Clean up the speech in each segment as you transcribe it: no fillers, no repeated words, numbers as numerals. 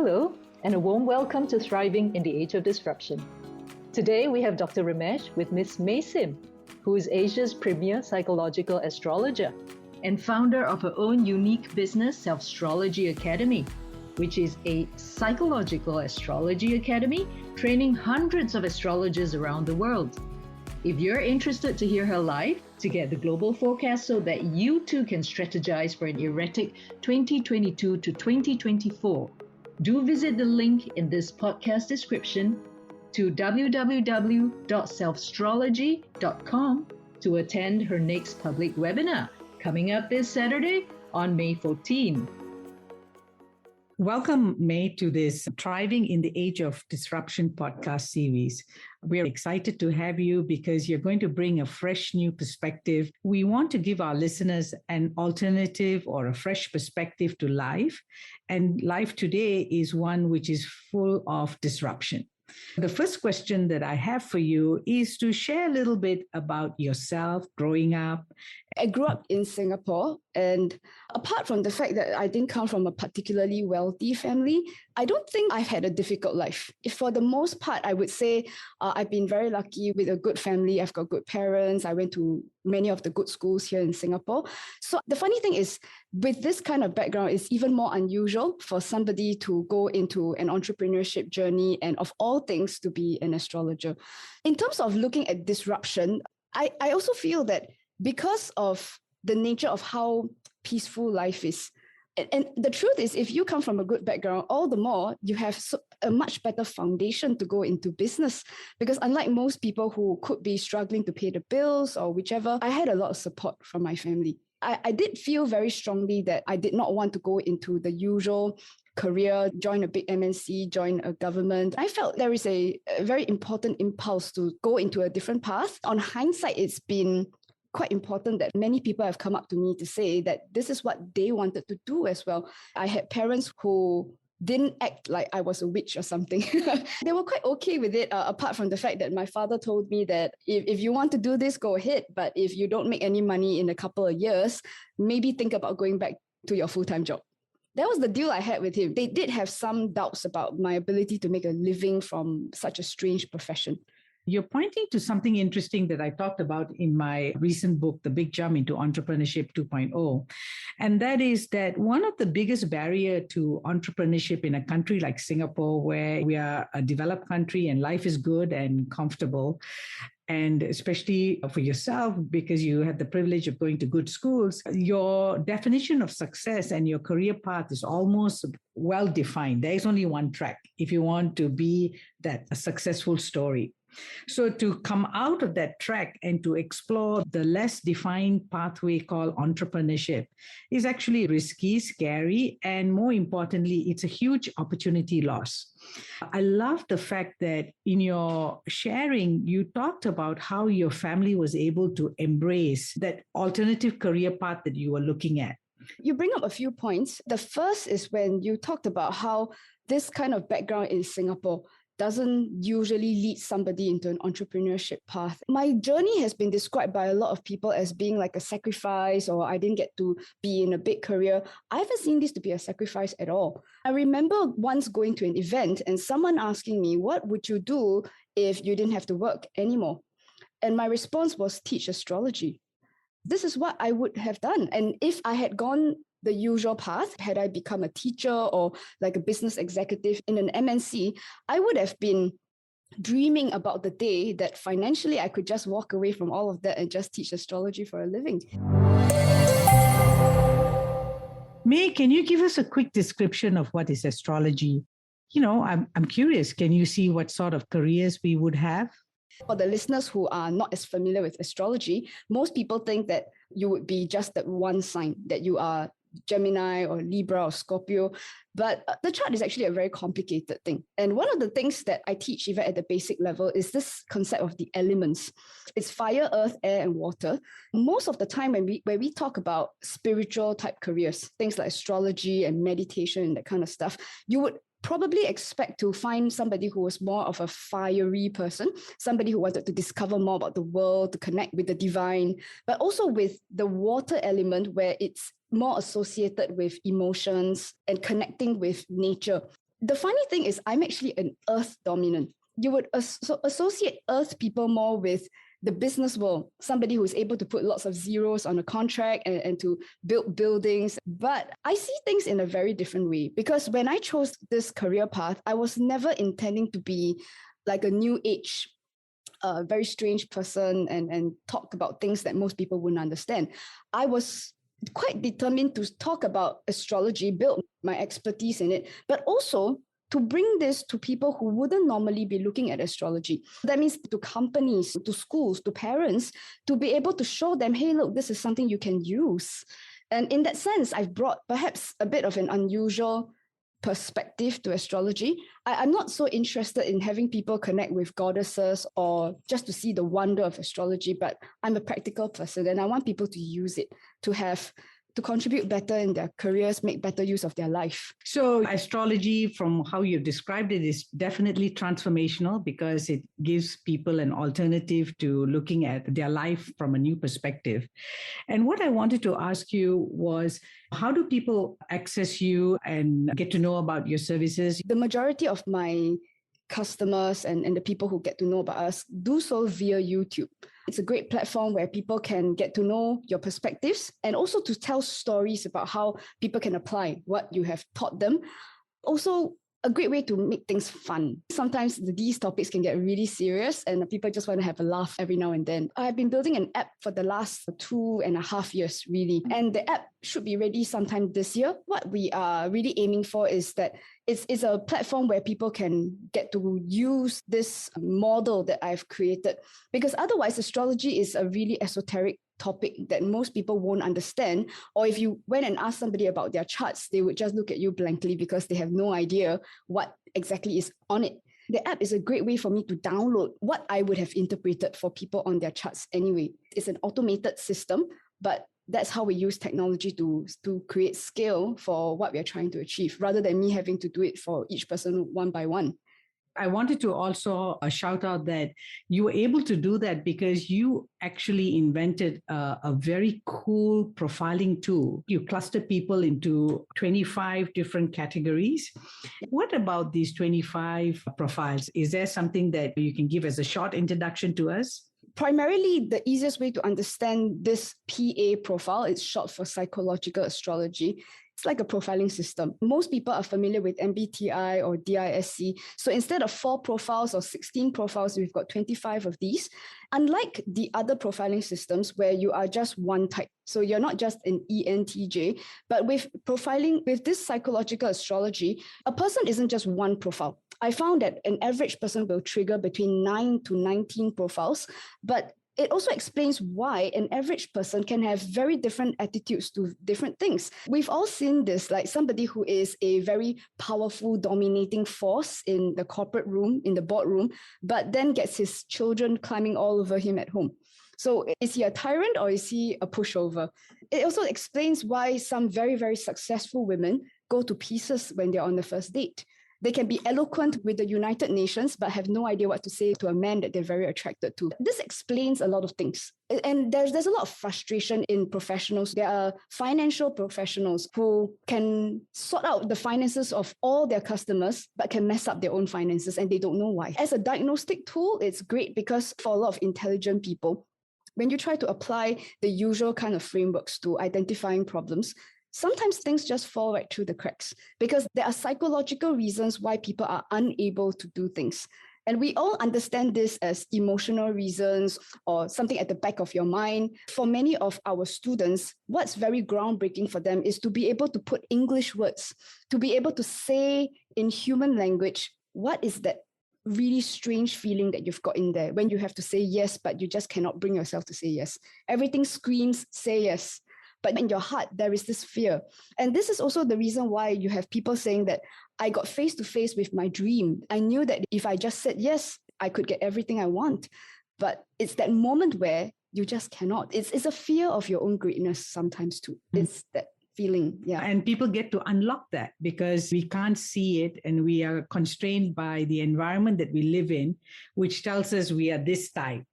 Hello, and a warm welcome to Thriving in the Age of Disruption. Today we have Dr. Ramesh with Miss May Sim, who is Asia's premier psychological astrologer and founder of her own unique business, Selfstrology Academy, which is a psychological astrology academy training hundreds of astrologers around the world. If you're interested to hear her live, to get the global forecast so that you too can strategize for an erratic 2022 to 2024, do visit the link in this podcast description to www.selfstrology.com to attend her next public webinar coming up this Saturday on May 14. Welcome, May, to this Thriving in the Age of Disruption podcast series. We're excited to have you because you're going to bring a fresh new perspective. We want to give our listeners an alternative or a fresh perspective to life. And life today is one which is full of disruption. The first question that I have for you is to share a little bit about yourself growing up. I grew up in Singapore, and apart from the fact that I didn't come from a particularly wealthy family, I don't think I've had a difficult life. For the most part, I would say I've been very lucky with a good family. I've got good parents. I went to many of the good schools here in Singapore. So the funny thing is, with this kind of background, it's even more unusual for somebody to go into an entrepreneurship journey and of all things to be an astrologer. In terms of looking at disruption, I also feel that because of the nature of how peaceful life is, and the truth is, if you come from a good background, all the more you have a much better foundation to go into business. Because unlike most people who could be struggling to pay the bills or whichever, I had a lot of support from my family. I did feel very strongly that I did not want to go into the usual career, join a big MNC, join a government. I felt there is a very important impulse to go into a different path. On hindsight, it's been quite important that many people have come up to me to say that this is what they wanted to do as well. I had parents who didn't act like I was a witch or something. They were quite okay with it, apart from the fact that my father told me that if you want to do this, go ahead. But if you don't make any money in a couple of years, maybe think about going back to your full-time job. That was the deal I had with him. They did have some doubts about my ability to make a living from such a strange profession. You're pointing to something interesting that I talked about in my recent book, The Big Jump into Entrepreneurship 2.0. And that is that one of the biggest barrier to entrepreneurship in a country like Singapore, where we are a developed country and life is good and comfortable, and especially for yourself, because you had the privilege of going to good schools, your definition of success and your career path is almost well defined. There is only one track if you want to be that a successful story. So to come out of that track and to explore the less defined pathway called entrepreneurship is actually risky, scary, and more importantly, it's a huge opportunity loss. I love the fact that in your sharing, you talked about how your family was able to embrace that alternative career path that you were looking at. You bring up a few points. The first is when you talked about how this kind of background in Singapore doesn't usually lead somebody into an entrepreneurship path. My journey has been described by a lot of people as being like a sacrifice, or I didn't get to be in a big career. I haven't seen this to be a sacrifice at all. I remember once going to an event and someone asking me, what would you do if you didn't have to work anymore? And my response was, teach astrology. This is what I would have done. And if I had gone the usual path, had I become a teacher or like a business executive in an MNC, I would have been dreaming about the day that financially I could just walk away from all of that and just teach astrology for a living. May, can you give us a quick description of what is astrology? I'm curious, can you see what sort of careers we would have? For the listeners who are not as familiar with astrology, most people think that you would be just that one sign, that you are Gemini or Libra or Scorpio, but the chart is actually a very complicated thing. And one of the things that I teach even at the basic level is this concept of the elements. It's fire, earth, air, and water. Most of the time when we talk about spiritual type careers, things like astrology and meditation and that kind of stuff, you would probably expect to find somebody who was more of a fiery person, somebody who wanted to discover more about the world, to connect with the divine, but also with the water element where it's more associated with emotions and connecting with nature. The funny thing is I'm actually an earth dominant. You would associate earth people more with the business world, somebody who's able to put lots of zeros on a contract and to build buildings. But I see things in a very different way, because when I chose this career path, I was never intending to be like a new age, very strange person and talk about things that most people wouldn't understand. I was quite determined to talk about astrology, build my expertise in it, but also to bring this to people who wouldn't normally be looking at astrology. That means to companies, to schools, to parents, to be able to show them, hey, look, this is something you can use. And in that sense, I've brought perhaps a bit of an unusual perspective to astrology. I'm not so interested in having people connect with goddesses or just to see the wonder of astrology, but I'm a practical person and I want people to use it to contribute better in their careers, make better use of their life. So astrology, from how you've described it, is definitely transformational because it gives people an alternative to looking at their life from a new perspective. And what I wanted to ask you was, how do people access you and get to know about your services? The majority of my customers and the people who get to know about us do so via YouTube. It's a great platform where people can get to know your perspectives and also to tell stories about how people can apply what you have taught them. Also, a great way to make things fun. Sometimes these topics can get really serious and people just want to have a laugh every now and then. I've been building an app for the last 2.5 years, really. And the app should be ready sometime this year. What we are really aiming for is that it's a platform where people can get to use this model that I've created. Because otherwise, astrology is a really esoteric topic that most people won't understand. Or if you went and asked somebody about their charts, they would just look at you blankly because they have no idea what exactly is on it. The app is a great way for me to download what I would have interpreted for people on their charts anyway. It's an automated system, but that's how we use technology to create scale for what we are trying to achieve, rather than me having to do it for each person one by one. I wanted to also shout out that you were able to do that because you actually invented a very cool profiling tool. You clustered people into 25 different categories. What about these 25 profiles? Is there something that you can give as a short introduction to us? Primarily, the easiest way to understand this PA profile is short for psychological astrology. It's like a profiling system. Most people are familiar with MBTI or DISC. So instead of 4 profiles or 16 profiles, we've got 25 of these. Unlike the other profiling systems where you are just one type. So you're not just an ENTJ, but with profiling, with this psychological astrology, a person isn't just one profile. I found that an average person will trigger between 9 to 19 profiles, but it also explains why an average person can have very different attitudes to different things. We've all seen this, like somebody who is a very powerful, dominating force in the corporate room, in the boardroom, but then gets his children climbing all over him at home. So is he a tyrant or is he a pushover? It also explains why some very, very successful women go to pieces when they're on the first date. They can be eloquent with the United Nations, but have no idea what to say to a man that they're very attracted to. This explains a lot of things. And there's a lot of frustration in professionals. There are financial professionals who can sort out the finances of all their customers, but can mess up their own finances and they don't know why. As a diagnostic tool, it's great because for a lot of intelligent people, when you try to apply the usual kind of frameworks to identifying problems, sometimes things just fall right through the cracks because there are psychological reasons why people are unable to do things. And we all understand this as emotional reasons or something at the back of your mind. For many of our students, what's very groundbreaking for them is to be able to put English words, to be able to say in human language, what is that really strange feeling that you've got in there when you have to say yes, but you just cannot bring yourself to say yes. Everything screams, say yes. But in your heart, there is this fear. And this is also the reason why you have people saying that I got face to face with my dream. I knew that if I just said yes, I could get everything I want. But it's that moment where you just cannot. It's a fear of your own greatness sometimes too. It's that feeling. Yeah. And people get to unlock that because we can't see it and we are constrained by the environment that we live in, which tells us we are this type.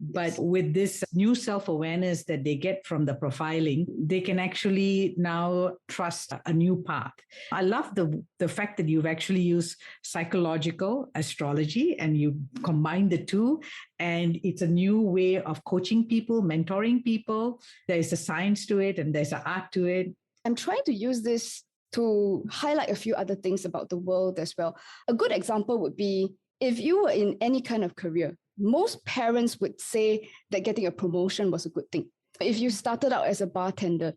But with this new self-awareness that they get from the profiling, they can actually now trust a new path. I love the fact that you've actually used psychological astrology and you combine the two. And it's a new way of coaching people, mentoring people. There's a science to it and there's an art to it. I'm trying to use this to highlight a few other things about the world as well. A good example would be if you were in any kind of career, most parents would say that getting a promotion was a good thing. If you started out as a bartender,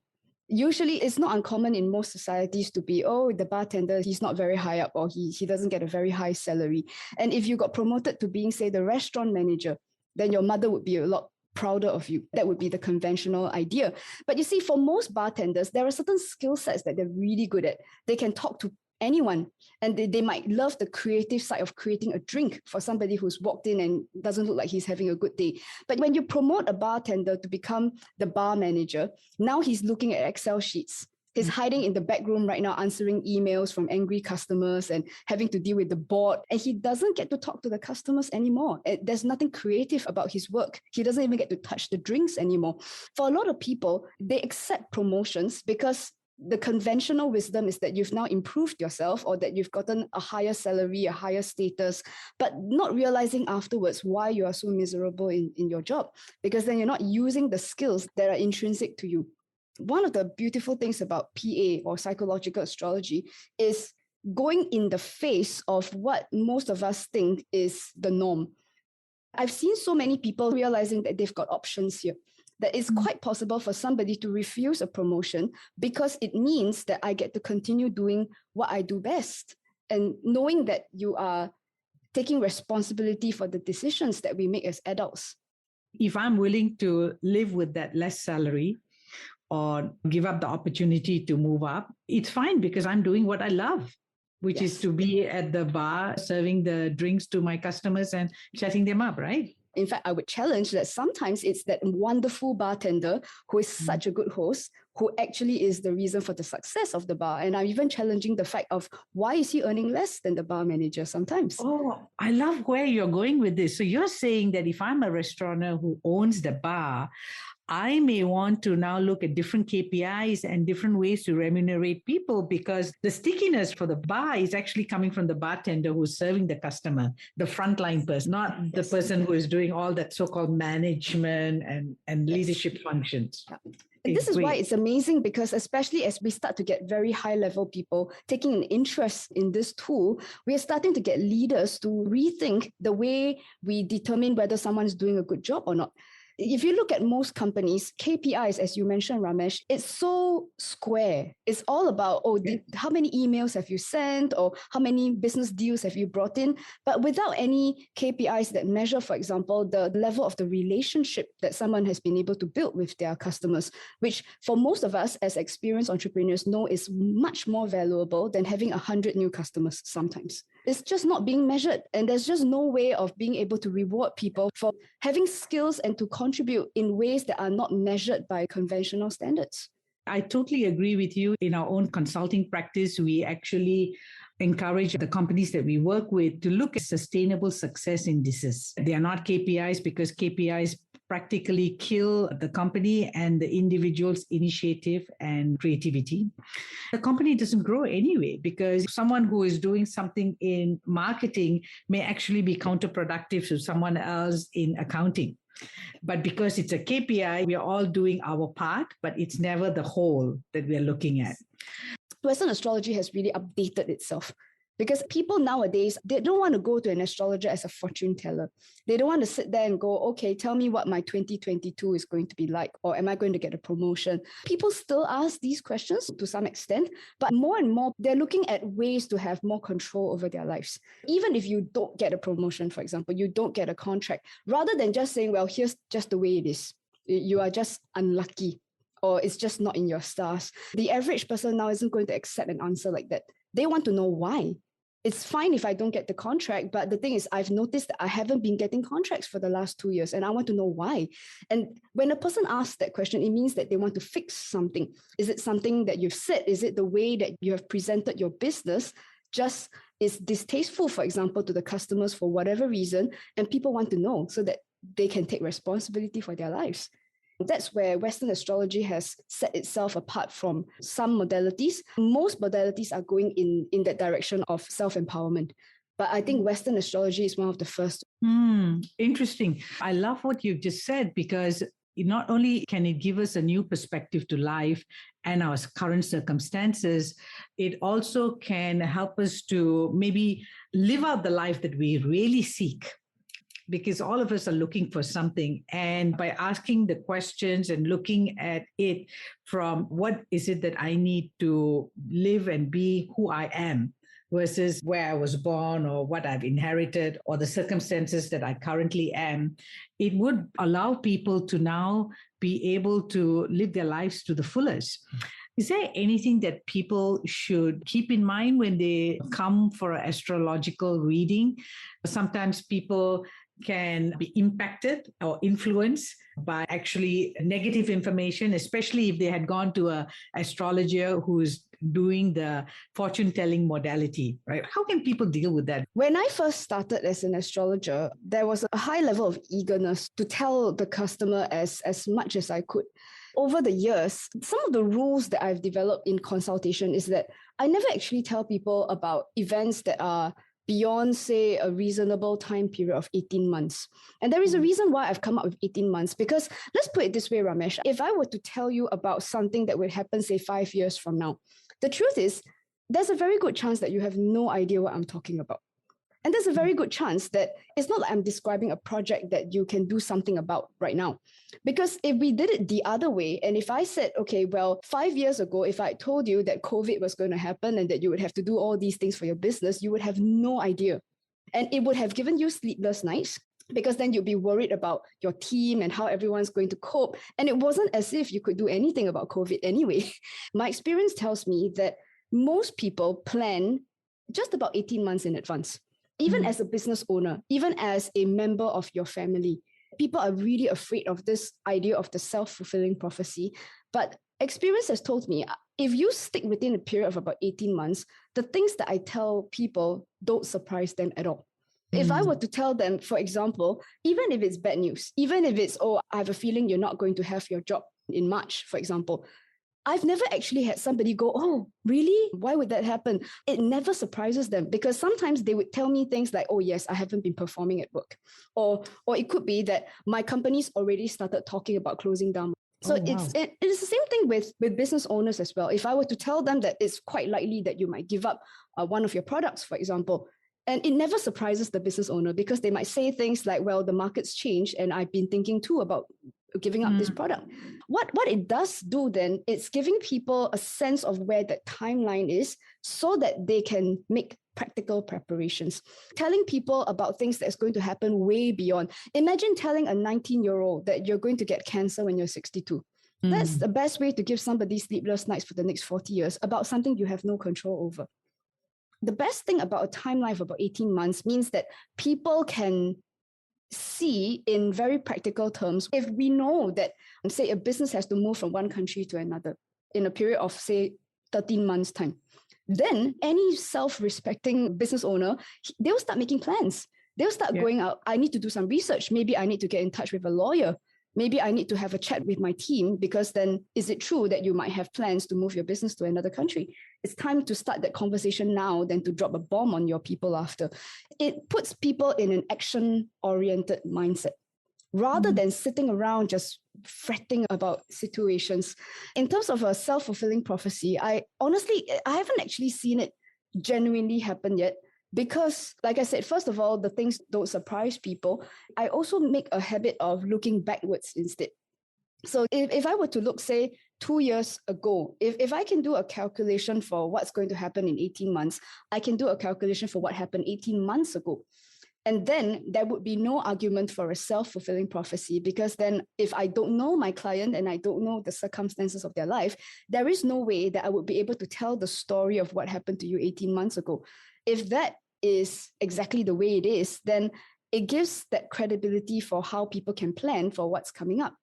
usually it's not uncommon in most societies to be, oh, the bartender, he's not very high up or he doesn't get a very high salary. And if you got promoted to being, say, the restaurant manager, then your mother would be a lot prouder of you. That would be the conventional idea. But you see, for most bartenders, there are certain skill sets that they're really good at. They can talk to anyone, and they might love the creative side of creating a drink for somebody who's walked in and doesn't look like he's having a good day. But when you promote a bartender to become the bar manager, now he's looking at Excel sheets. He's hiding in the back room right now, answering emails from angry customers and having to deal with the board. And he doesn't get to talk to the customers anymore. There's nothing creative about his work. He doesn't even get to touch the drinks anymore. For a lot of people, they accept promotions because the conventional wisdom is that you've now improved yourself or that you've gotten a higher salary, a higher status, but not realizing afterwards why you are so miserable in your job, because then you're not using the skills that are intrinsic to you. One of the beautiful things about PA or psychological astrology is going in the face of what most of us think is the norm. I've seen so many people realizing that they've got options here, that it's quite possible for somebody to refuse a promotion because it means that I get to continue doing what I do best. And knowing that you are taking responsibility for the decisions that we make as adults. If I'm willing to live with that less salary, or give up the opportunity to move up, it's fine because I'm doing what I love, which is to be at the bar, serving the drinks to my customers and chatting them up, right? In fact, I would challenge that sometimes it's that wonderful bartender who is such a good host who actually is the reason for the success of the bar. And I'm even challenging the fact of why is he earning less than the bar manager sometimes? Oh, I love where you're going with this. So you're saying that if I'm a restaurateur who owns the bar, I may want to now look at different KPIs and different ways to remunerate people because the stickiness for the bar is actually coming from the bartender who's serving the customer, the frontline person, not the person who is doing all that so-called management and leadership functions. Yeah. And this is why it's amazing because especially as we start to get very high level people taking an interest in this tool, we are starting to get leaders to rethink the way we determine whether someone's doing a good job or not. If you look at most companies, KPIs, as you mentioned, Ramesh, it's so square. It's all about, how many emails have you sent or how many business deals have you brought in? But without any KPIs that measure, for example, the level of the relationship that someone has been able to build with their customers, which for most of us as experienced entrepreneurs know is much more valuable than having 100 new customers sometimes. It's just not being measured. And there's just no way of being able to reward people for having skills and to contribute in ways that are not measured by conventional standards. I totally agree with you. In our own consulting practice, we actually encourage the companies that we work with to look at sustainable success indices. They are not KPIs because KPIs practically kill the company and the individual's initiative and creativity. The company doesn't grow anyway because someone who is doing something in marketing may actually be counterproductive to someone else in accounting. But because it's a KPI, we are all doing our part, but it's never the whole that we're looking at. Western astrology has really updated itself because people nowadays, they don't want to go to an astrologer as a fortune teller. They don't want to sit there and go, okay, tell me what my 2022 is going to be like, or am I going to get a promotion? People still ask these questions to some extent, but more and more, they're looking at ways to have more control over their lives. Even if you don't get a promotion, for example, you don't get a contract, rather than just saying, well, here's just the way it is. You are just unlucky, or it's just not in your stars. The average person now isn't going to accept an answer like that. They want to know why. It's fine if I don't get the contract, but the thing is, I've noticed that I haven't been getting contracts for the last 2 years, and I want to know why. And when a person asks that question, it means that they want to fix something. Is it something that you've said? Is it the way that you have presented your business just is distasteful, for example, to the customers for whatever reason, and people want to know so that they can take responsibility for their lives. That's where Western astrology has set itself apart from some modalities. Most modalities are going in that direction of self-empowerment. But I think Western astrology is one of the first. Interesting. I love what you've just said, because not only can it give us a new perspective to life and our current circumstances, it also can help us to maybe live out the life that we really seek. Because all of us are looking for something. And by asking the questions and looking at it from what is it that I need to live and be who I am versus where I was born or what I've inherited or the circumstances that I currently am, it would allow people to now be able to live their lives to the fullest. Is there anything that people should keep in mind when they come for an astrological reading? Sometimes people can be impacted or influenced by actually negative information, especially if they had gone to an astrologer who's doing the fortune telling modality, right? How can people deal with that? When I first started as an astrologer, there was a high level of eagerness to tell the customer as much as I could. Over the years, some of the rules that I've developed in consultation is that I never actually tell people about events that are beyond, say, a reasonable time period of 18 months. And there is a reason why I've come up with 18 months, because let's put it this way, Ramesh, if I were to tell you about something that would happen, say, 5 years from now, the truth is there's a very good chance that you have no idea what I'm talking about. And there's a very good chance that it's not like I'm describing a project that you can do something about right now. Because if we did it the other way, and if I said, okay, well, 5 years ago, if I told you that COVID was going to happen and that you would have to do all these things for your business, you would have no idea. And it would have given you sleepless nights, because then you'd be worried about your team and how everyone's going to cope. And it wasn't as if you could do anything about COVID anyway. My experience tells me that most people plan just about 18 months in advance. Even as a business owner, even as a member of your family, people are really afraid of this idea of the self-fulfilling prophecy. But experience has told me, if you stick within a period of about 18 months, the things that I tell people don't surprise them at all. If I were to tell them, for example, even if it's bad news, even if it's, oh, I have a feeling you're not going to have your job in March, for example, I've never actually had somebody go, oh, really? Why would that happen? It never surprises them, because sometimes they would tell me things like, oh, yes, I haven't been performing at work. Or it could be that my company's already started talking about closing down. So it's the same thing with business owners as well. If I were to tell them that it's quite likely that you might give up one of your products, for example, and it never surprises the business owner, because they might say things like, well, the market's changed and I've been thinking too about giving up this product. What it does do then, it's giving people a sense of where that timeline is so that they can make practical preparations. Telling people about things that's going to happen way beyond. Imagine telling a 19-year-old that you're going to get cancer when you're 62. That's the best way to give somebody sleepless nights for the next 40 years about something you have no control over. The best thing about a timeline of about 18 months means that people can see in very practical terms, if we know that, say, a business has to move from one country to another in a period of, say, 13 months' time, then any self-respecting business owner, they'll start making plans. They'll start going out, I need to do some research. Maybe I need to get in touch with a lawyer. Maybe I need to have a chat with my team, because then is it true that you might have plans to move your business to another country? It's time to start that conversation now than to drop a bomb on your people after. It puts people in an action-oriented mindset rather than sitting around just fretting about situations. In terms of a self-fulfilling prophecy, I haven't actually seen it genuinely happen yet. Because, like I said, first of all, the things don't surprise people. I also make a habit of looking backwards instead. So if I were to look, say, 2 years ago, if I can do a calculation for what's going to happen in 18 months, I can do a calculation for what happened 18 months ago. And then there would be no argument for a self-fulfilling prophecy, because then if I don't know my client and I don't know the circumstances of their life, there is no way that I would be able to tell the story of what happened to you 18 months ago. If that is exactly the way it is, then it gives that credibility for how people can plan for what's coming up.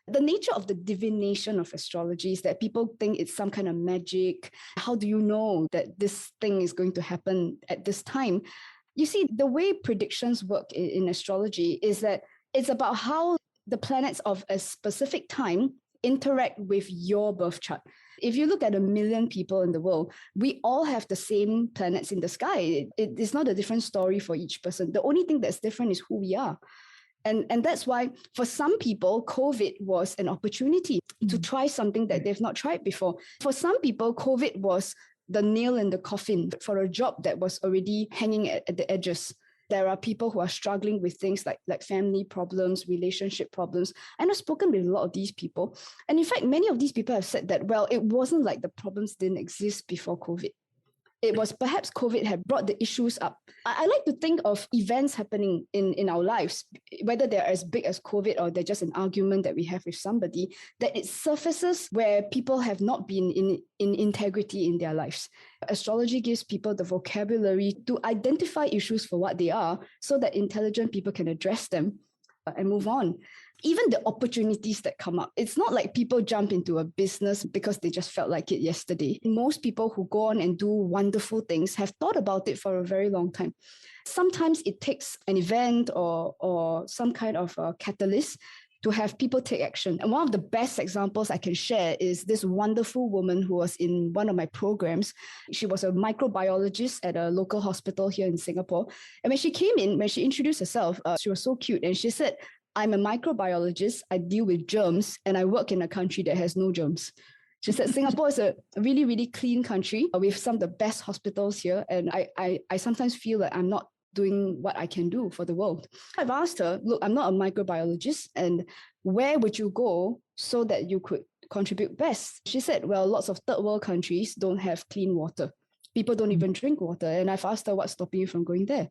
The nature of the divination of astrology is that people think it's some kind of magic. How do you know that this thing is going to happen at this time? You see, the way predictions work in astrology is that It's about how the planets of a specific time interact with your birth chart. If you look at 1 million people in the world, we all have the same planets in the sky. It is not a different story for each person. The only thing that's different is who we are. And that's why for some people, COVID was an opportunity to try something that they've not tried before. For some people, COVID was the nail in the coffin for a job that was already hanging at the edges. There are people who are struggling with things like family problems, relationship problems. And I've spoken with a lot of these people. And in fact, many of these people have said that, well, it wasn't like the problems didn't exist before COVID. It was perhaps COVID had brought the issues up. I like to think of events happening in our lives, whether they're as big as COVID or they're just an argument that we have with somebody, that it surfaces where people have not been in integrity in their lives. Astrology gives people the vocabulary to identify issues for what they are so that intelligent people can address them and move on. Even the opportunities that come up, it's not like people jump into a business because they just felt like it yesterday. Most people who go on and do wonderful things have thought about it for a very long time. Sometimes it takes an event or some kind of a catalyst to have people take action. And one of the best examples I can share is this wonderful woman who was in one of my programs. She was a microbiologist at a local hospital here in Singapore. And when she came in, when she introduced herself, she was so cute. And she said, I'm a microbiologist, I deal with germs, and I work in a country that has no germs. She said, Singapore is a really, really clean country with some of the best hospitals here. And I sometimes feel that I'm not doing what I can do for the world. I've asked her, look, I'm not a microbiologist, and where would you go so that you could contribute best? She said, well, lots of third world countries don't have clean water. People don't even drink water. And I've asked her, what's stopping you from going there?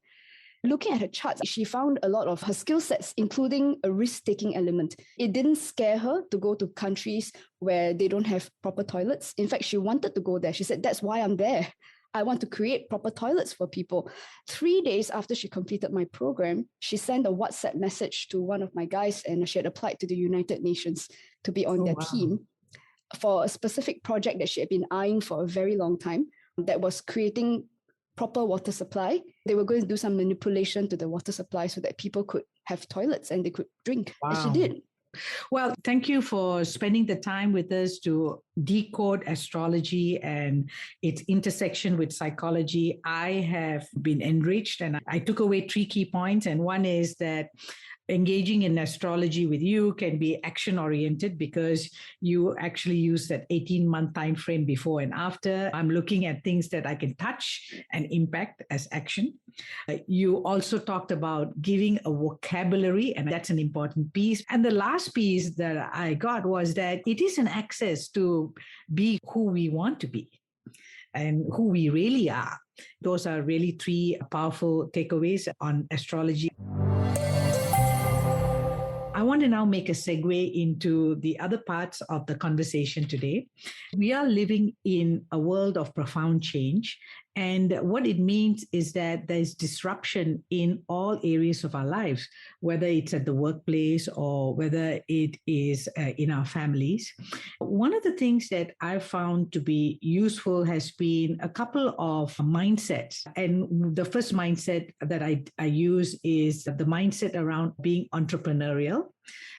Looking at her charts, she found a lot of her skill sets, including a risk-taking element. It didn't scare her to go to countries where they don't have proper toilets. In fact, she wanted to go there. She said, that's why I'm there. I want to create proper toilets for people. 3 days after she completed my program, she sent a WhatsApp message to one of my guys, and she had applied to the United Nations to be on their team for a specific project that she had been eyeing for a very long time that was creating proper water supply. They were going to do some manipulation to the water supply so that people could have toilets and they could drink. Wow. And she did. Well, thank you for spending the time with us to decode astrology and its intersection with psychology. I have been enriched, and I took away 3 key points. And one is that engaging in astrology with you can be action-oriented because you actually use that 18-month time frame before and after. I'm looking at things that I can touch and impact as action. You also talked about giving a vocabulary, and that's an important piece. And the last piece that I got was that it is an access to be who we want to be and who we really are. Those are really 3 powerful takeaways on astrology. I want to now make a segue into the other parts of the conversation today. We are living in a world of profound change. And what it means is that there's disruption in all areas of our lives, whether it's at the workplace or whether it is in our families. One of the things that I've found to be useful has been a couple of mindsets. And the first mindset that I use is the mindset around being entrepreneurial.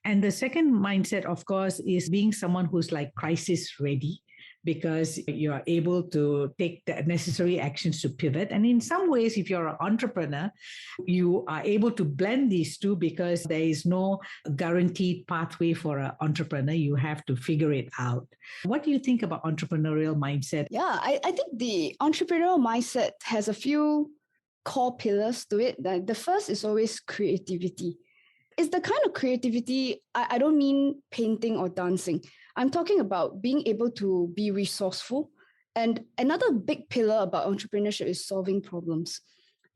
And the second mindset, of course, is being someone who's like crisis ready, because you are able to take the necessary actions to pivot. And in some ways, if you're an entrepreneur, you are able to blend these two because there is no guaranteed pathway for an entrepreneur. You have to figure it out. What do you think about entrepreneurial mindset? Yeah, I think the entrepreneurial mindset has a few core pillars to it. The first is always creativity. It's the kind of creativity, I don't mean painting or dancing. I'm talking about being able to be resourceful. And another big pillar about entrepreneurship is solving problems.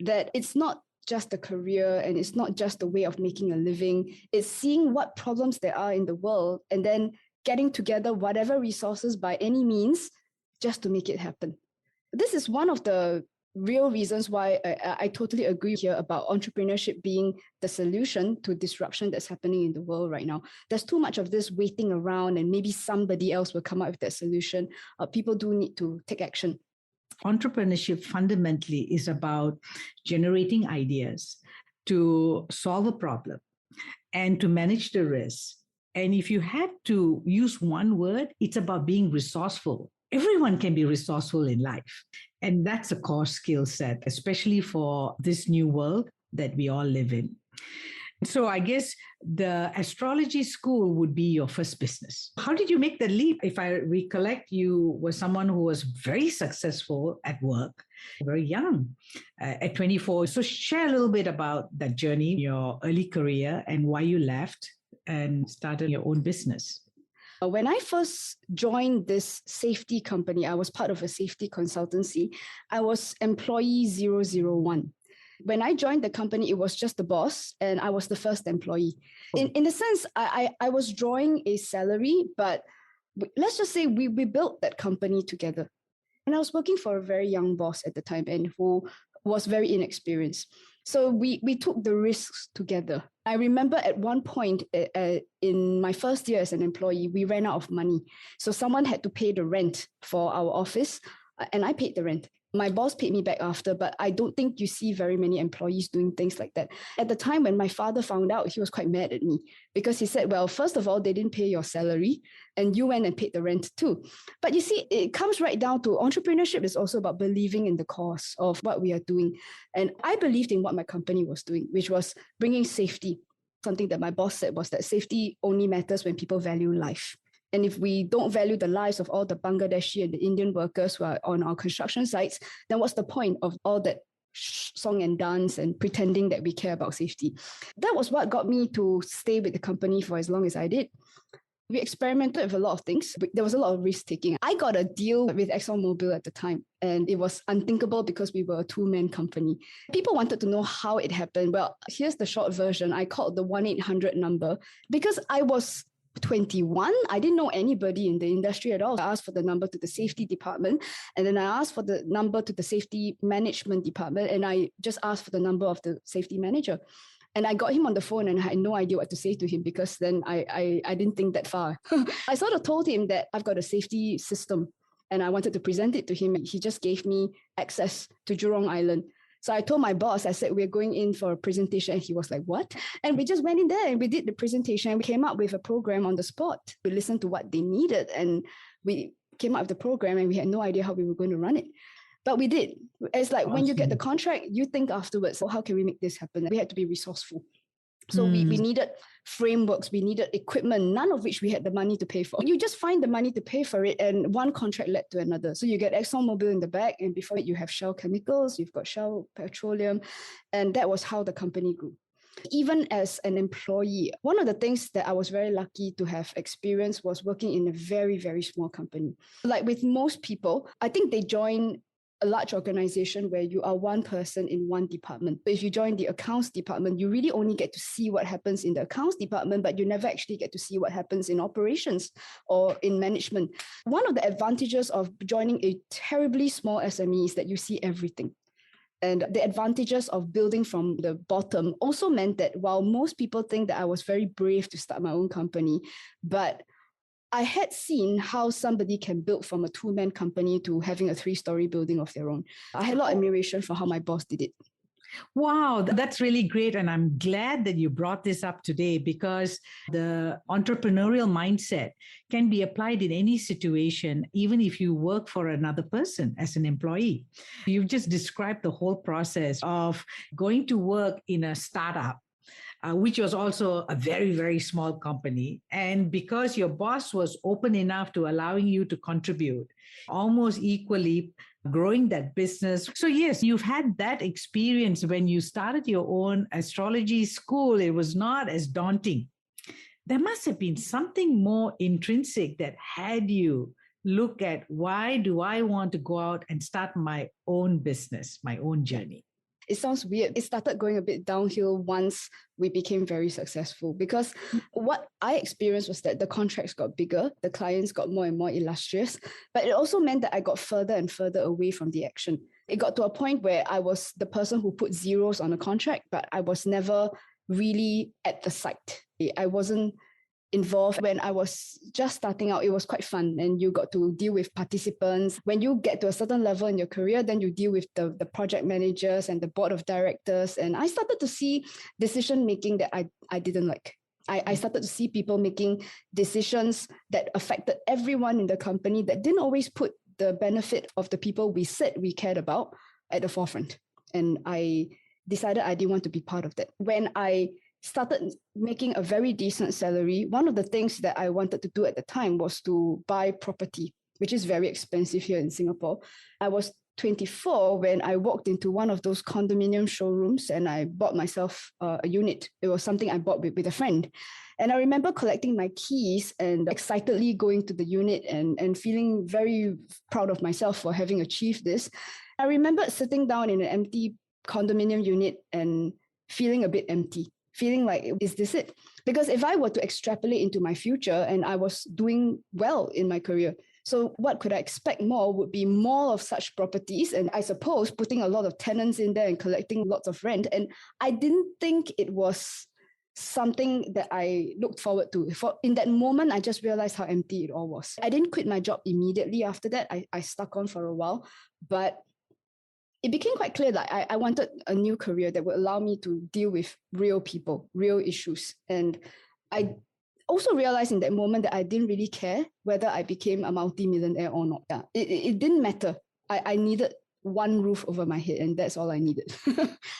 That it's not just a career and it's not just a way of making a living. It's seeing what problems there are in the world and then getting together whatever resources by any means just to make it happen. This is one of the real reasons why I totally agree here about entrepreneurship being the solution to disruption that's happening in the world right now. There's too much of this waiting around and maybe somebody else will come up with that solution. People do need to take action. Entrepreneurship fundamentally is about generating ideas to solve a problem and to manage the risk. And if you had to use one word, it's about being resourceful. Everyone can be resourceful in life. And that's a core skill set, especially for this new world that we all live in. So I guess the astrology school would be your first business. How did you make the leap? If I recollect, you were someone who was very successful at work, very young, at 24. So share a little bit about that journey, your early career, and why you left and started your own business. When I first joined this safety company, I was part of a safety consultancy. I was employee 001. When I joined the company, it was just the boss and I was the first employee. In a sense, I was drawing a salary, but let's just say we built that company together. And I was working for a very young boss at the time and who was very inexperienced. So we took the risks together. I remember at one point in my first year as an employee, we ran out of money. So someone had to pay the rent for our office and I paid the rent. My boss paid me back after, but I don't think you see very many employees doing things like that. At the time when my father found out, he was quite mad at me because he said, well, first of all, they didn't pay your salary and you went and paid the rent too. But you see, it comes right down to entrepreneurship is also about believing in the cause of what we are doing. And I believed in what my company was doing, which was bringing safety. Something that my boss said was that safety only matters when people value life. And if we don't value the lives of all the Bangladeshi and the Indian workers who are on our construction sites, then what's the point of all that song and dance and pretending that we care about safety? That was what got me to stay with the company for as long as I did. We experimented with a lot of things. There was a lot of risk taking. I got a deal with ExxonMobil at the time, and it was unthinkable because we were a two-man company. People wanted to know how it happened. Well, here's the short version. I called the 1-800 number because I was 21. I didn't know anybody in the industry at all. I asked for the number to the safety department, and then I asked for the number to the safety management department, and I just asked for the number of the safety manager. And I got him on the phone and I had no idea what to say to him because then I didn't think that far. I sort of told him that I've got a safety system and I wanted to present it to him. He just gave me access to Jurong Island. So I told my boss, I said, we're going in for a presentation. And he was like, what? And we just went in there and we did the presentation and we came up with a program on the spot. We listened to what they needed and we came up with the program and we had no idea how we were going to run it. But we did. It's like when you get the contract, you think afterwards, how can we make this happen? We had to be resourceful. So we needed frameworks, we needed equipment, none of which we had the money to pay for. You just find the money to pay for it and one contract led to another. So you get ExxonMobil in the back and before it you have Shell Chemicals, you've got Shell Petroleum, and that was how the company grew. Even as an employee, one of the things that I was very lucky to have experienced was working in a very, very small company. Like with most people, I think they join a large organization where you are one person in one department. But if you join the accounts department, you really only get to see what happens in the accounts department, but you never actually get to see what happens in operations or in management. One of the advantages of joining a terribly small SME is that you see everything. And the advantages of building from the bottom also meant that while most people think that I was very brave to start my own company, but I had seen how somebody can build from a two-man company to having a 3-story building of their own. I had a lot of admiration for how my boss did it. Wow, that's really great. And I'm glad that you brought this up today because the entrepreneurial mindset can be applied in any situation, even if you work for another person as an employee. You've just described the whole process of going to work in a startup, which was also a very, very small company. And because your boss was open enough to allowing you to contribute almost equally, growing that business. So yes, you've had that experience when you started your own astrology school. It was not as daunting. There must have been something more intrinsic that had you look at, why do I want to go out and start my own business, my own journey? It sounds weird. It started going a bit downhill once we became very successful because what I experienced was that the contracts got bigger, the clients got more and more illustrious, but it also meant that I got further and further away from the action. It got to a point where I was the person who put zeros on a contract, but I was never really at the site. I wasn't involved. When I was just starting out, it was quite fun, and you got to deal with participants. When you get to a certain level in your career, then you deal with the project managers and the board of directors. And I started to see decision making that I didn't like. I started to see people making decisions that affected everyone in the company, that didn't always put the benefit of the people we said we cared about at the forefront. And I decided I didn't want to be part of that. When I started making a very decent salary, one of the things that I wanted to do at the time was to buy property, which is very expensive here in Singapore. I was 24 when I walked into one of those condominium showrooms and I bought myself a unit. It was something I bought with a friend. And I remember collecting my keys and excitedly going to the unit and feeling very proud of myself for having achieved this. I remember sitting down in an empty condominium unit and feeling a bit empty, feeling like, is this it? Because if I were to extrapolate into my future and I was doing well in my career, so what could I expect more would be more of such properties, and I suppose putting a lot of tenants in there and collecting lots of rent. And I didn't think it was something that I looked forward to. In that moment, I just realized how empty it all was. I didn't quit my job immediately after that. I stuck on for a while, but it became quite clear that I wanted a new career that would allow me to deal with real people, real issues. And I also realized in that moment that I didn't really care whether I became a multi-millionaire or not. Yeah, it didn't matter. I needed one roof over my head, and that's all I needed.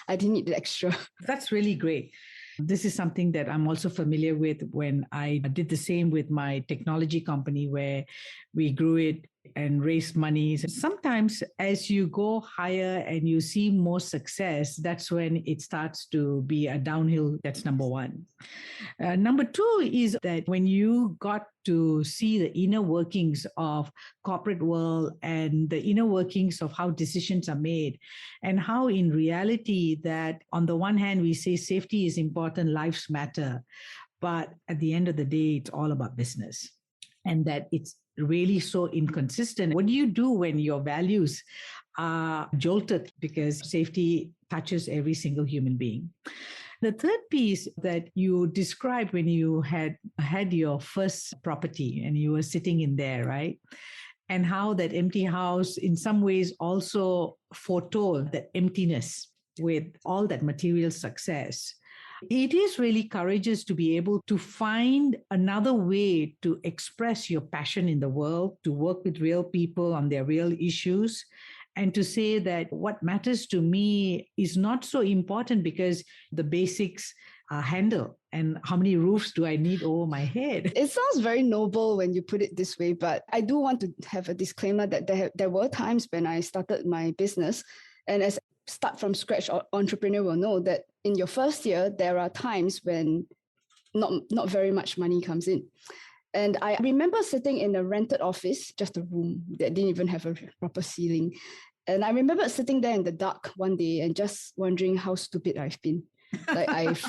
I didn't need the extra. That's really great. This is something that I'm also familiar with when I did the same with my technology company, where we grew it and raised money. Sometimes as you go higher and you see more success, that's when it starts to be a downhill. That's number one. Number two is that when you got to see the inner workings of corporate world and the inner workings of how decisions are made, and how in reality that on the one hand we say safety is important, lives matter, but at the end of the day it's all about business, and that it's really so inconsistent. What do you do when your values are jolted because safety touches every single human being? The third piece that you described when you had your first property and you were sitting in there, right? And how that empty house in some ways also foretold that emptiness with all that material success. It is really courageous to be able to find another way to express your passion in the world, to work with real people on their real issues, and to say that what matters to me is not so important because the basics are handled. And how many roofs do I need over my head? It sounds very noble when you put it this way, but I do want to have a disclaimer that there were times when I started my business, and as start from scratch entrepreneur will know that in your first year, there are times when not very much money comes in. And I remember sitting in a rented office, just a room that didn't even have a proper ceiling. And I remember sitting there in the dark one day and just wondering how stupid I've been. Like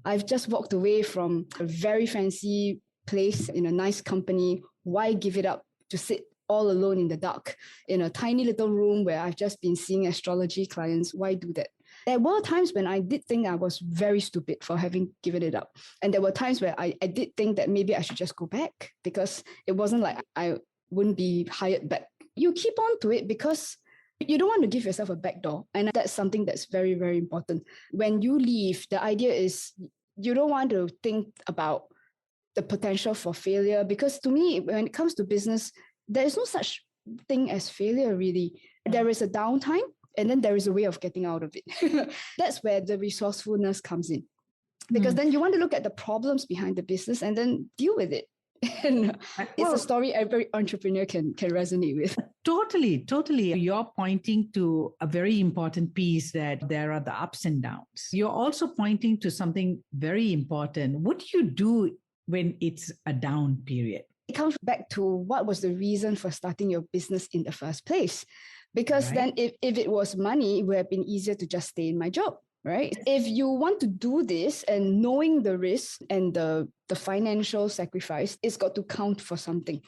I've just walked away from a very fancy place in a nice company. Why give it up to sit all alone in the dark in a tiny little room where I've just been seeing astrology clients? Why do that? There were times when I did think I was very stupid for having given it up. And there were times where I did think that maybe I should just go back, because it wasn't like I wouldn't be hired back. You keep on to it because you don't want to give yourself a back door. And that's something that's very, very important. When you leave, the idea is you don't want to think about the potential for failure, because to me, when it comes to business, there is no such thing as failure, really. There is a downtime, and then there is a way of getting out of it. That's where the resourcefulness comes in. Because then you want to look at the problems behind the business and then deal with it. And it's a story every entrepreneur can resonate with. Totally. You're pointing to a very important piece, that there are the ups and downs. You're also pointing to something very important. What do you do when it's a down period? It comes back to what was the reason for starting your business in the first place. Because then if it was money, it would have been easier to just stay in my job, right? If you want to do this and knowing the risk and the financial sacrifice, it's got to count for something.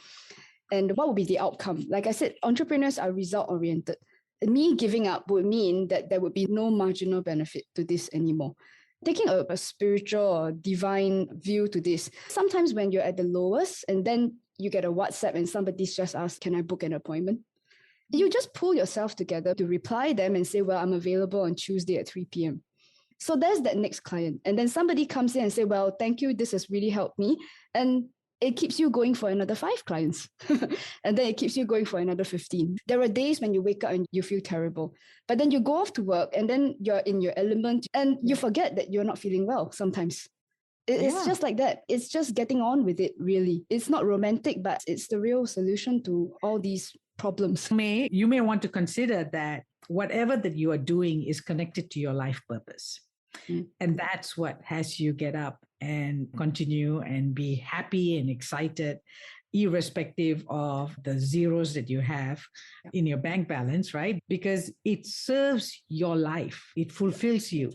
And what would be the outcome? Like I said, entrepreneurs are result-oriented. Me giving up would mean that there would be no marginal benefit to this anymore. Taking a spiritual or divine view to this, sometimes when you're at the lowest and then you get a WhatsApp and somebody's just asked, can I book an appointment? You just pull yourself together to reply them and say, well, I'm available on Tuesday at 3 p.m. So there's that next client. And then somebody comes in and say, well, thank you. This has really helped me. And it keeps you going for another 5 clients. And then it keeps you going for another 15. There are days when you wake up and you feel terrible, but then you go off to work and then you're in your element and you forget that you're not feeling well sometimes. It's just like that. It's just getting on with it, really. It's not romantic, but it's the real solution to all these problems. You may want to consider that whatever that you are doing is connected to your life purpose. And that's what has you get up and continue and be happy and excited, irrespective of the zeros that you have in your bank balance, right? Because it serves your life. It fulfills you.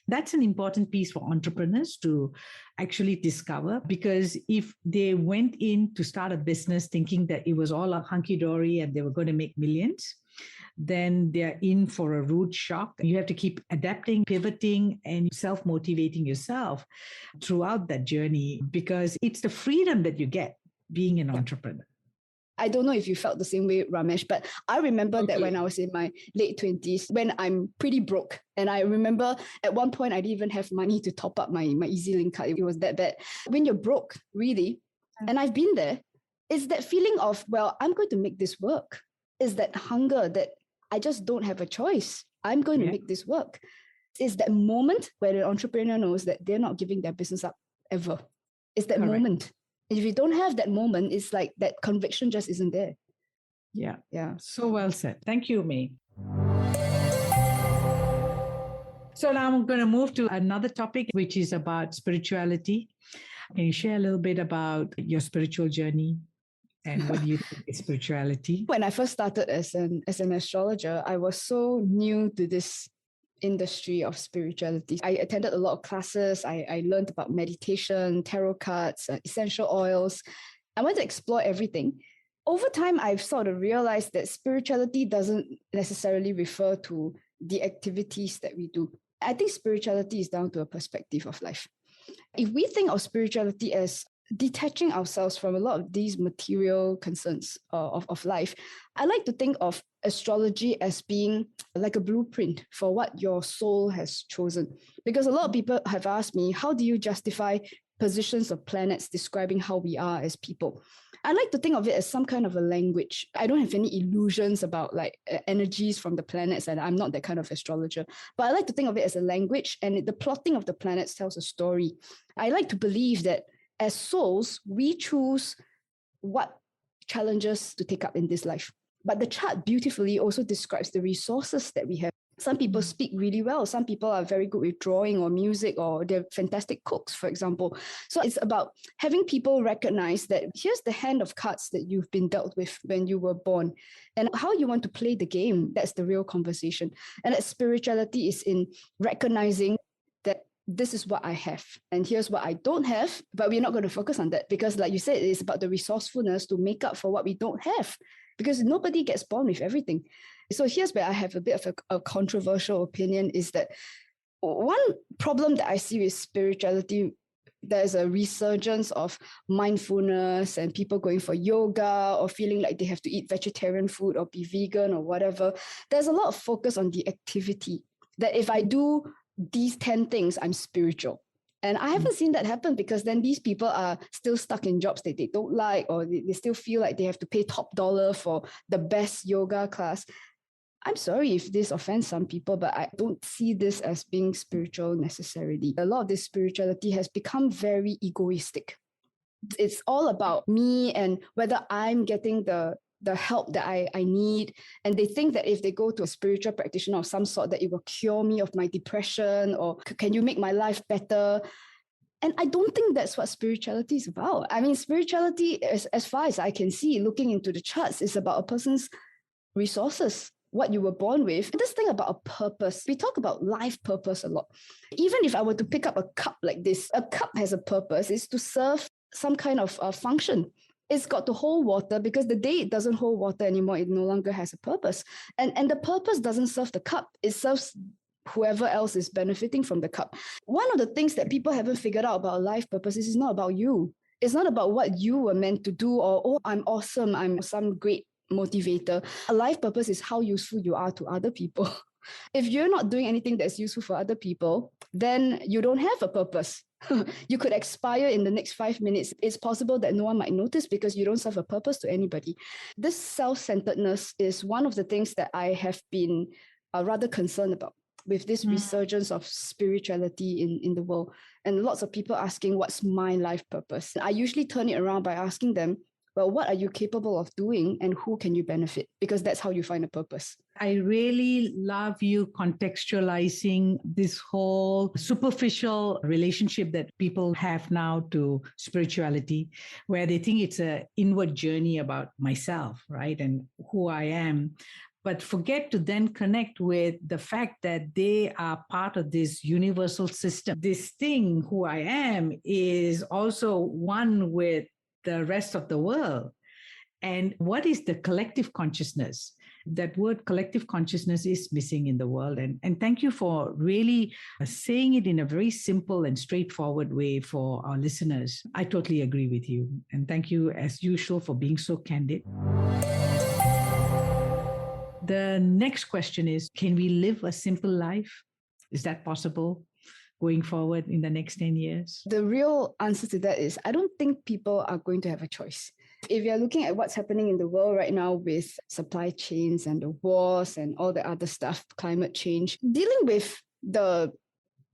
That's an important piece for entrepreneurs to actually discover, because if they went in to start a business thinking that it was all a hunky-dory and they were going to make millions, then they're in for a rude shock. You have to keep adapting, pivoting, and self-motivating yourself throughout that journey, because it's the freedom that you get being an entrepreneur. I don't know if you felt the same way, Ramesh, but I remember that when I was in my late 20s, when I'm pretty broke. And I remember at one point, I didn't even have money to top up my EasyLink card. It was that bad. When you're broke, really, and I've been there, it's that feeling of, well, I'm going to make this work. It's that hunger that I just don't have a choice. I'm going to make this work. It's that moment where the entrepreneur knows that they're not giving their business up ever. It's that moment. If you don't have that moment, it's like that conviction just isn't there. Yeah. So well said. Thank you, May. So now I'm going to move to another topic, which is about spirituality. Can you share a little bit about your spiritual journey? And what do you think is spirituality? When I first started as an astrologer, I was so new to this industry of spirituality. I attended a lot of classes. I learned about meditation, tarot cards, essential oils. I wanted to explore everything. Over time, I've sort of realized that spirituality doesn't necessarily refer to the activities that we do. I think spirituality is down to a perspective of life. If we think of spirituality as detaching ourselves from a lot of these material concerns of life, I like to think of astrology as being like a blueprint for what your soul has chosen. Because a lot of people have asked me, how do you justify positions of planets describing how we are as people? I like to think of it as some kind of a language. I don't have any illusions about like energies from the planets, and I'm not that kind of astrologer. But I like to think of it as a language, and the plotting of the planets tells a story. I like to believe that as souls, we choose what challenges to take up in this life. But the chart beautifully also describes the resources that we have. Some people speak really well. Some people are very good with drawing or music, or they're fantastic cooks, for example. So it's about having people recognize that here's the hand of cards that you've been dealt with when you were born, and how you want to play the game. That's the real conversation. And that spirituality is in recognizing that this is what I have and here's what I don't have, but we're not going to focus on that because, like you said, it's about the resourcefulness to make up for what we don't have, because nobody gets born with everything. So here's where I have a bit of a controversial opinion, is that one problem that I see with spirituality, there's a resurgence of mindfulness and people going for yoga or feeling like they have to eat vegetarian food or be vegan or whatever. There's a lot of focus on the activity, that if I do these 10 things, I'm spiritual. And I haven't seen that happen, because then these people are still stuck in jobs that they don't like, or they still feel like they have to pay top dollar for the best yoga class. I'm sorry if this offends some people, but I don't see this as being spiritual necessarily. A lot of this spirituality has become very egoistic. It's all about me and whether I'm getting the help that I need. And they think that if they go to a spiritual practitioner of some sort, that it will cure me of my depression, or can you make my life better? And I don't think that's what spirituality is about. I mean, spirituality, as far as I can see, looking into the charts, is about a person's resources, what you were born with. This thing about a purpose, we talk about life purpose a lot. Even if I were to pick up a cup like this, a cup has a purpose. It's to serve some kind of function. It's got to hold water, because the day it doesn't hold water anymore, it no longer has a purpose. And the purpose doesn't serve the cup. It serves whoever else is benefiting from the cup. One of the things that people haven't figured out about life purpose is it's not about you. It's not about what you were meant to do or, oh, I'm awesome, I'm some great motivator. A life purpose is how useful you are to other people. If you're not doing anything that's useful for other people, then you don't have a purpose. You could expire in the next 5 minutes. It's possible that no one might notice because you don't serve a purpose to anybody. This self-centeredness is one of the things that I have been rather concerned about with this resurgence of spirituality in the world. And lots of people asking, what's my life purpose? I usually turn it around by asking them, well, what are you capable of doing and who can you benefit? Because that's how you find a purpose. I really love you contextualizing this whole superficial relationship that people have now to spirituality, where they think it's an inward journey about myself, right? And who I am. But forget to then connect with the fact that they are part of this universal system. This thing, who I am, is also one with the rest of the world. And what is the collective consciousness? That word collective consciousness is missing in the world. And thank you for really saying it in a very simple and straightforward way for our listeners. I totally agree with you. And thank you, as usual, for being so candid. The next question is, can we live a simple life? Is that possible going forward in the next 10 years? The real answer to that is, I don't think people are going to have a choice. If you're looking at what's happening in the world right now with supply chains and the wars and all the other stuff, climate change, dealing with the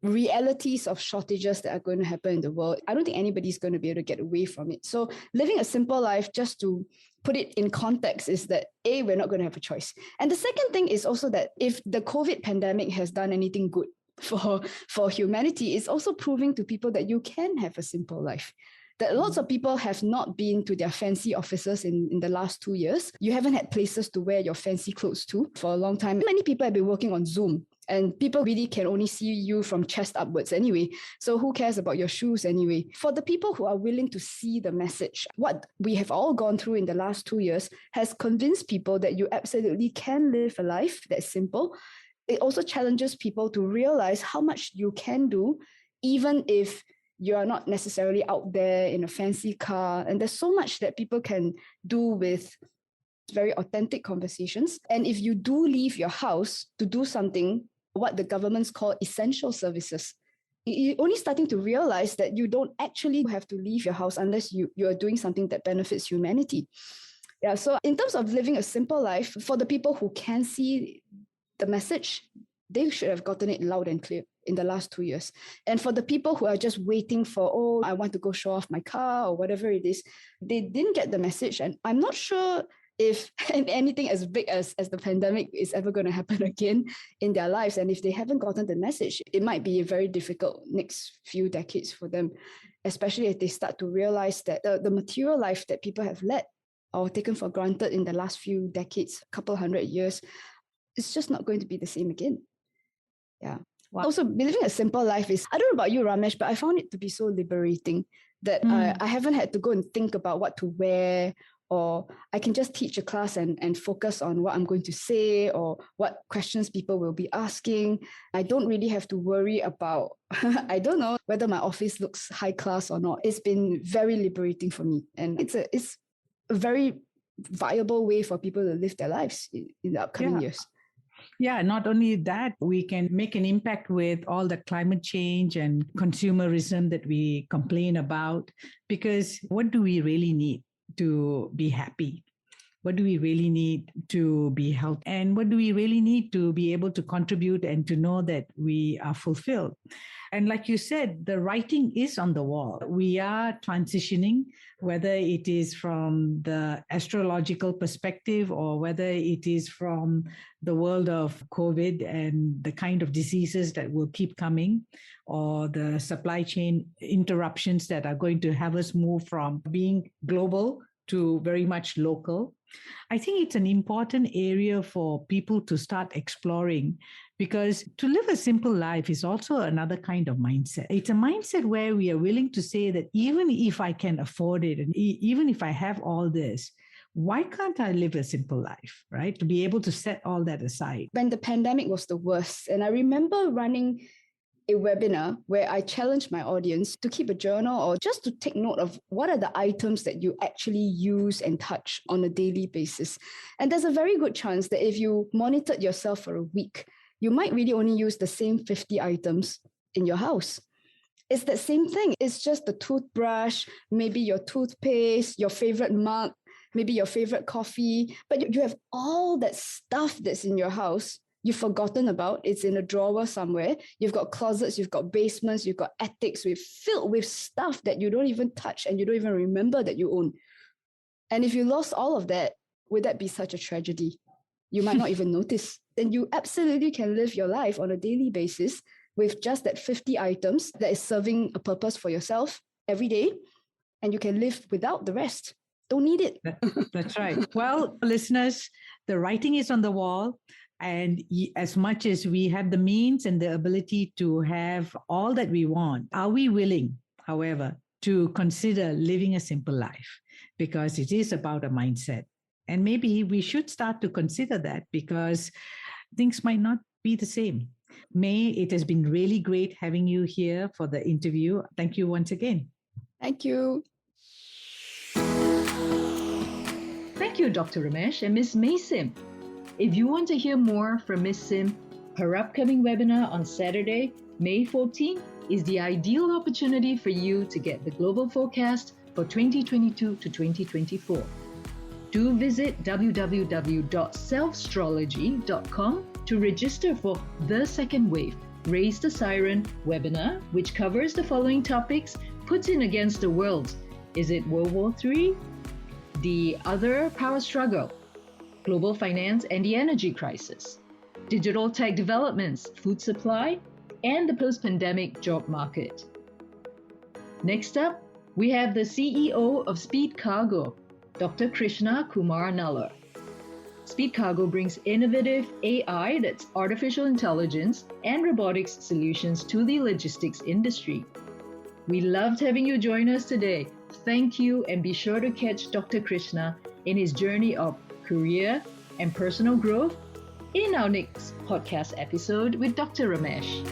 realities of shortages that are going to happen in the world, I don't think anybody's going to be able to get away from it. So living a simple life, just to put it in context, is that A, we're not going to have a choice. And the second thing is also that if the COVID pandemic has done anything good for humanity, it's also proving to people that you can have a simple life. That lots of people have not been to their fancy offices in the last 2 years. You haven't had places to wear your fancy clothes to for a long time. Many people have been working on Zoom, and people really can only see you from chest upwards anyway. So who cares about your shoes anyway? For the people who are willing to see the message, what we have all gone through in the last 2 years has convinced people that you absolutely can live a life that's simple. It also challenges people to realize how much you can do, even if you are not necessarily out there in a fancy car. And there's so much that people can do with very authentic conversations. And if you do leave your house to do something, what the governments call essential services, you're only starting to realize that you don't actually have to leave your house unless you're doing something that benefits humanity. Yeah. So in terms of living a simple life, for the people who can see the message, they should have gotten it loud and clear in the last 2 years. And for the people who are just waiting for, oh, I want to go show off my car or whatever it is, they didn't get the message. And I'm not sure if anything as big as the pandemic is ever going to happen again in their lives. And if they haven't gotten the message, it might be a very difficult next few decades for them, especially if they start to realize that the material life that people have led or taken for granted in the last few decades, couple 100 years, it's just not going to be the same again. Yeah. Wow. Also, living a simple life is, I don't know about you, Ramesh, but I found it to be so liberating that I haven't had to go and think about what to wear, or I can just teach a class and focus on what I'm going to say or what questions people will be asking. I don't really have to worry about, I don't know, whether my office looks high class or not. It's been very liberating for me. And it's a very viable way for people to live their lives in the upcoming years. Yeah, not only that, we can make an impact with all the climate change and consumerism that we complain about, because what do we really need to be happy? What do we really need to be healthy? And what do we really need to be able to contribute and to know that we are fulfilled? And like you said, the writing is on the wall. We are transitioning, whether it is from the astrological perspective or whether it is from the world of COVID and the kind of diseases that will keep coming, or the supply chain interruptions that are going to have us move from being global to very much local. I think it's an important area for people to start exploring, because to live a simple life is also another kind of mindset. It's a mindset where we are willing to say that even if I can afford it and even if I have all this, why can't I live a simple life, right? To be able to set all that aside. When the pandemic was the worst, and I remember running a webinar where I challenged my audience to keep a journal or just to take note of what are the items that you actually use and touch on a daily basis. And there's a very good chance that if you monitored yourself for a week, you might really only use the same 50 items in your house. It's that same thing. It's just the toothbrush, maybe your toothpaste, your favorite mug, maybe your favorite coffee, but you have all that stuff that's in your house you've forgotten about. It's in a drawer somewhere. You've got closets, you've got basements, you've got attics filled with stuff that you don't even touch and you don't even remember that you own. And if you lost all of that, would that be such a tragedy? You might not even notice. Then you absolutely can live your life on a daily basis with just that 50 items that is serving a purpose for yourself every day. And you can live without the rest. Don't need it. That's right. Well, listeners, the writing is on the wall. And as much as we have the means and the ability to have all that we want, are we willing, however, to consider living a simple life? Because it is about a mindset. And maybe we should start to consider that because things might not be the same. May, it has been really great having you here for the interview. Thank you once again. Thank you. Thank you, Dr. Ramesh and Ms. May Sim. If you want to hear more from Ms. Sim, her upcoming webinar on Saturday, May 14th, is the ideal opportunity for you to get the global forecast for 2022 to 2024. Do visit www.selfstrology.com to register for The Second Wave, Raise the Siren webinar, which covers the following topics: Putin against the world. Is it World War III? The other power struggle, global finance and the energy crisis, digital tech developments, food supply, and the post-pandemic job market. Next up, we have the CEO of Speed Cargo, Dr. Krishna Kumar Nallar. Speed Cargo brings innovative AI, that's artificial intelligence, and robotics solutions to the logistics industry. We loved having you join us today. Thank you, and be sure to catch Dr. Krishna in his journey of career and personal growth in our next podcast episode with Dr. Ramesh.